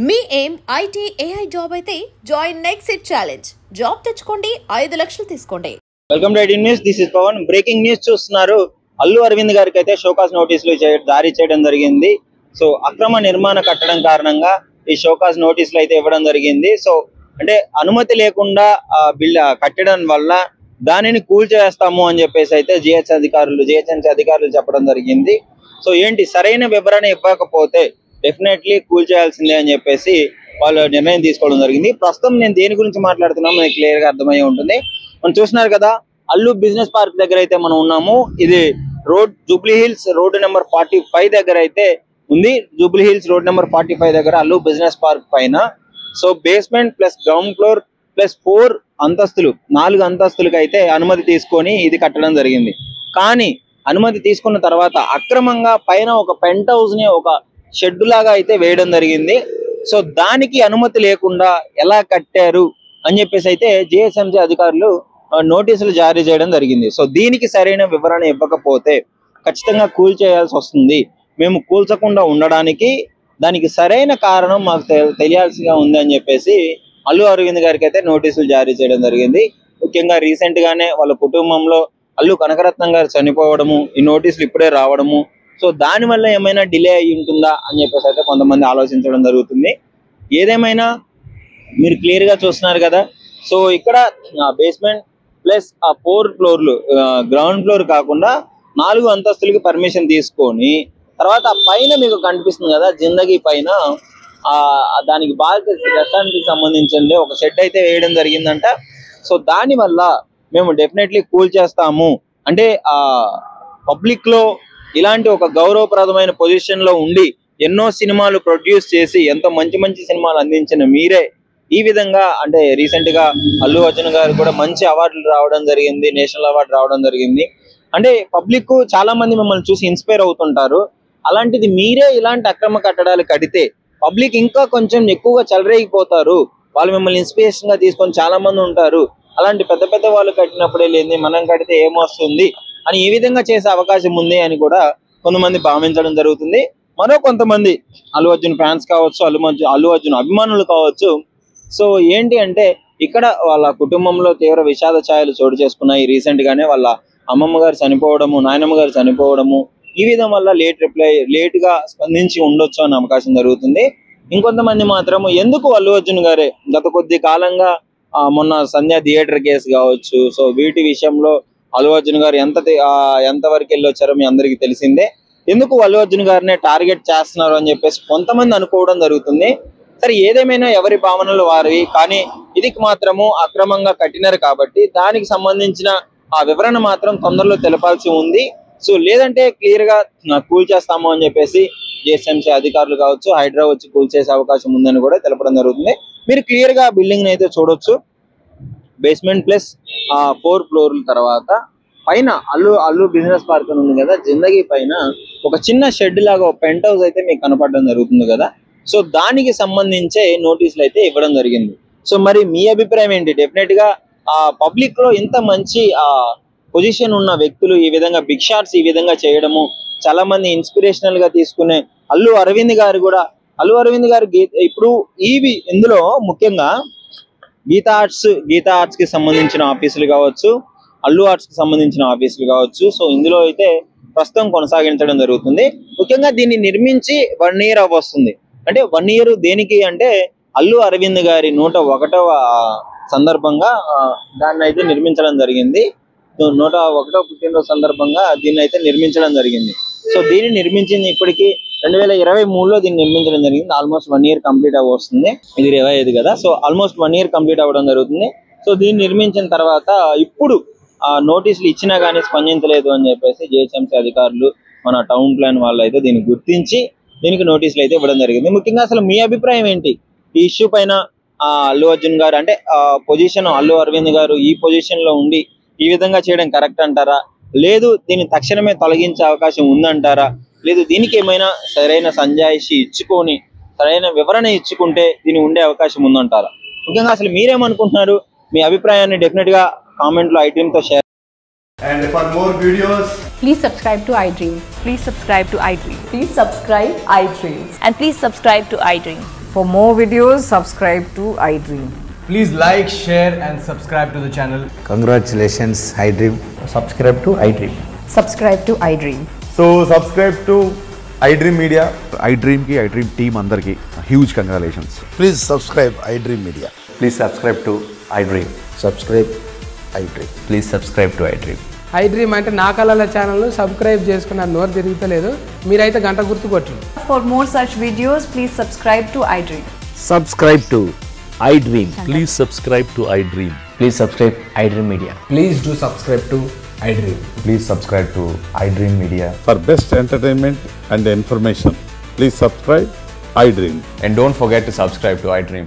మీ ఏం IT AI job అయితే join next it challenge. Job తెచ్చుకోండి, 5 లక్షలు తీసుకోండి. Welcome to IT news. This is Pavan. Breaking news చూస్తున్నారు. అల్లు అరవింద్ గారికి అయితే షోకాస్ నోటీసులు జారీ చేయడం జరిగింది. సో అక్రమ నిర్మాణ కట్టడం కారణంగా ఈ షోకాస్ నోటీసులు అయితే ఇవ్వడం జరిగింది. సో అంటే అనుమతి లేకుండా కట్టడం వల్ల దానిని కూల్చేస్తాము అని చెప్పేసి అయితే జిహెచ్ఎంసీ అధికారులు చెప్పడం జరిగింది. సో ఏంటి సరైన వివరణ ఇవ్వకపోతే డెఫినెట్లీ కూల్చేయాల్సిందే అని చెప్పేసి వాళ్ళు నిర్ణయం తీసుకోవడం జరిగింది. ప్రస్తుతం నేను దేని గురించి మాట్లాడుతున్నాం మనకి క్లియర్ గా అర్థమై ఉంటుంది. మనం చూస్తున్నారు కదా, అల్లు బిజినెస్ పార్క్ దగ్గర అయితే మనం ఉన్నాము. ఇది జూబ్లీ హిల్స్ రోడ్ నెంబర్ 45 దగ్గర అయితే ఉంది. జూబ్లీ హిల్స్ రోడ్ నెంబర్ 45 దగ్గర అల్లు బిజినెస్ పార్క్ పైన so basement plus ground floor plus 4 అంతస్తులు 4 అంతస్తులకు అయితే అనుమతి తీసుకొని ఇది కట్టడం జరిగింది. కానీ అనుమతి తీసుకున్న తర్వాత అక్రమంగా పైన ఒక పెంట్ హౌస్ ని ఒక షెడ్ లాగా అయితే వేయడం జరిగింది. సో దానికి అనుమతి లేకుండా ఎలా కట్టారు అని చెప్పేసి అయితే జిహెచ్ఎంసీ అధికారులు నోటీసులు జారీ చేయడం జరిగింది. సో దీనికి సరైన వివరణ ఇవ్వకపోతే ఖచ్చితంగా కూల్చేయాల్సి వస్తుంది. మేము కూల్చకుండా ఉండడానికి దానికి సరైన కారణం మాకు తెలియాల్సిగా ఉంది అని చెప్పేసి అల్లు అరవింద్ గారికి అయితే నోటీసులు జారీ చేయడం జరిగింది. ముఖ్యంగా రీసెంట్ గానే వాళ్ళ కుటుంబంలో అల్లు కనకరత్నం గారు చనిపోవడము, ఈ నోటీసులు ఇప్పుడే రావడము, సో దానివల్ల ఏమైనా డిలే అయ్యి ఉంటుందా అని చెప్పేసి అయితే కొంతమంది ఆలోచించడం జరుగుతుంది. ఏదేమైనా మీరు క్లియర్ గా చూస్తున్నారు కదా. సో ఇక్కడ బేస్మెంట్ ప్లస్ 4 ఫ్లోర్లు గ్రౌండ్ ఫ్లోర్ కాకుండా 4 అంతస్తులకి పర్మిషన్ తీసుకొని తర్వాత పైన మీకు కనిపిస్తుంది కదా జిందగీ పైన దానికి బాగా రెస్టారెంట్ కి సంబంధించింది ఒక షెడ్ అయితే వేయడం జరిగిందంట. సో దాని వల్ల మేము డెఫినెట్లీ కూల్ చేస్తాము అంటే పబ్లిక్ లో ఇలాంటి ఒక గౌరవప్రదమైన పొజిషన్ లో ఉండి ఎన్నో సినిమాలు ప్రొడ్యూస్ చేసి ఎంతో మంచి సినిమాలు అందించిన మీరే ఈ విధంగా అంటే రీసెంట్ గా అల్లు అర్జున్ గారు కూడా మంచి అవార్డులు రావడం జరిగింది, నేషనల్ అవార్డు రావడం జరిగింది. అంటే పబ్లిక్ చాలా మంది మిమ్మల్ని చూసి ఇన్స్పైర్ అవుతుంటారు. అలాంటిది మీరే ఇలాంటి అక్రమ కట్టడాలు కడితే పబ్లిక్ ఇంకా కొంచెం ఎక్కువగా చెలరేగిపోతారు. వాళ్ళు మిమ్మల్ని ఇన్స్పిరేషన్ గా తీసుకొని చాలా మంది ఉంటారు. అలాంటి పెద్ద వాళ్ళు కట్టినప్పుడే లేని మనం కడితే ఏమొస్తుంది అని ఈ విధంగా చేసే అవకాశం ఉంది అని కూడా కొంతమంది భావించడం జరుగుతుంది. మరో కొంతమంది అల్లు అర్జున్ ఫ్యాన్స్ కావచ్చు, అల్లు అర్జున్ అభిమానులు కావచ్చు. సో ఏంటి అంటే ఇక్కడ వాళ్ళ కుటుంబంలో తీవ్ర విషాద ఛాయలు చోటు చేసుకున్నాయి. రీసెంట్ గానే వాళ్ళ అమ్మమ్మ గారు చనిపోవడము, నాయనమ్మ గారు చనిపోవడము, ఈ విధం వల్ల లేట్ గా స్పందించి ఉండొచ్చు అనే అవకాశం జరుగుతుంది. ఇంకొంతమంది మాత్రం ఎందుకు అల్లు అర్జున్ గారే గత కొద్ది కాలంగా మొన్న సంధ్య థియేటర్ కేసు కావచ్చు, సో వీటి విషయంలో అల్లు అర్జున్ గారు ఎంత వరకు వెళ్ళొచ్చారో మీ అందరికీ తెలిసిందే. ఎందుకు అల్లు అర్జున్ గారినే టార్గెట్ చేస్తున్నారు అని చెప్పేసి కొంతమంది అనుకోవడం జరుగుతుంది. సరే ఏదేమైనా ఎవరి భావనలు వారివి, కానీ ఇది మాత్రము అక్రమంగా కట్టినారు కాబట్టి దానికి సంబంధించిన ఆ వివరణ మాత్రం తొందరలో తెలపాల్సి ఉంది. సో లేదంటే క్లియర్ గా కూల్ చేస్తాము అని చెప్పేసి జిహెచ్ఎంసీ అధికారులు కావచ్చు హైడ్రా వచ్చి కూల్ చేసే అవకాశం ఉందని కూడా తెలపడం జరుగుతుంది. మీరు క్లియర్ గా బిల్డింగ్ అయితే చూడొచ్చు. బేస్మెంట్ ప్లస్ 4 ఫ్లోర్ల తర్వాత పైన అల్లు బిజినెస్ పార్క్ ఉంది కదా, జిందగీ పైన ఒక చిన్న షెడ్ లాగా ఒక పెంట్ హౌస్ అయితే మీకు కనపడడం జరుగుతుంది కదా. సో దానికి సంబంధించే నోటీసులు అయితే ఇవ్వడం జరిగింది. సో మరి మీ అభిప్రాయం ఏంటి? డెఫినెట్ గా పబ్లిక్ లో ఇంత మంచి పొజిషన్ ఉన్న వ్యక్తులు ఈ విధంగా బిగ్ షాట్స్ ఈ విధంగా చేయడము చాలా మంది ఇన్స్పిరేషనల్ గా తీసుకునే అల్లు అరవింద్ గారు ఇప్పుడు ఇందులో ముఖ్యంగా గీతా ఆర్ట్స్ కి సంబంధించిన ఆఫీసులు కావచ్చు, అల్లు ఆర్ట్స్ కి సంబంధించిన ఆఫీసులు కావచ్చు. సో ఇందులో అయితే ప్రస్తుతం కొనసాగించడం జరుగుతుంది. ముఖ్యంగా దీన్ని నిర్మించి 1 year వస్తుంది. అంటే 1 year దేనికి అంటే అల్లు అరవింద్ గారి 101వ సందర్భంగా దాన్ని అయితే నిర్మించడం జరిగింది. 101వ పుట్టినరోజు సందర్భంగా దీన్ని అయితే నిర్మించడం జరిగింది. సో దీన్ని నిర్మించింది ఇప్పటికి 2023లో దీన్ని నిర్మించడం జరిగింది. ఆల్మోస్ట్ 1 year కంప్లీట్ అవ్వస్తుంది. ఇది 25 కదా. సో ఆల్మోస్ట్ 1 year కంప్లీట్ అవ్వడం జరుగుతుంది. సో దీన్ని నిర్మించిన తర్వాత ఇప్పుడు నోటీసులు ఇచ్చినా కానీ స్పందించలేదు అని చెప్పేసి జిహెచ్ఎంసీ అధికారులు మన టౌన్ ప్లాన్ వాళ్ళు అయితే దీన్ని గుర్తించి దీనికి నోటీసులు అయితే ఇవ్వడం జరిగింది. ముఖ్యంగా అసలు మీ అభిప్రాయం ఏంటి ఈ ఇష్యూ పైన? అల్లు అర్జున్ గారు అంటే పొజిషన్ అల్లు అరవింద్ గారు ఈ పొజిషన్ లో ఉండి ఈ విధంగా చేయడం కరెక్ట్ అంటారా, లేదు దీన్ని తక్షణమే తొలగించే అవకాశం ఉందంటారా, లేదు దీనికి ఏమైనా సరైన సంజాయిషి ఇచ్చుకొని సరైన వివరణ ఇచ్చుకుంటే దీని ఉండే అవకాశం ఉందంటారా? ముఖ్యంగా అసలు మీరేమనుకుంటున్నారు? మీ అభిప్రాయాన్ని డెఫినెట్ గా కామెంట్ లో iDream తో share. And for more videos, please subscribe to iDream. Please subscribe to iDream. Please subscribe iDream. And please subscribe to iDream. For more videos, subscribe to iDream. Please like, share, and subscribe to the channel. Congratulations, iDream. Subscribe to iDream. Subscribe to iDream. So subscribe to iDream Media. iDream ki iDream team andarki huge congratulations. Please subscribe iDream Media. Please subscribe to iDream. Subscribe iDream. Please subscribe to iDream. iDream అంటే నా కళల channel subscribe చేసుకున్నారు, నోరు తిరుగుతలేదు, మీరైతే గంట గుర్తు కొట్టండి. For more such videos, please subscribe to iDream. Subscribe to iDream. Please subscribe to iDream. Please subscribe iDream Media. Please do subscribe to iDream. Please subscribe to iDream Media. For best entertainment and information, please subscribe iDream. And don't forget to subscribe to iDream.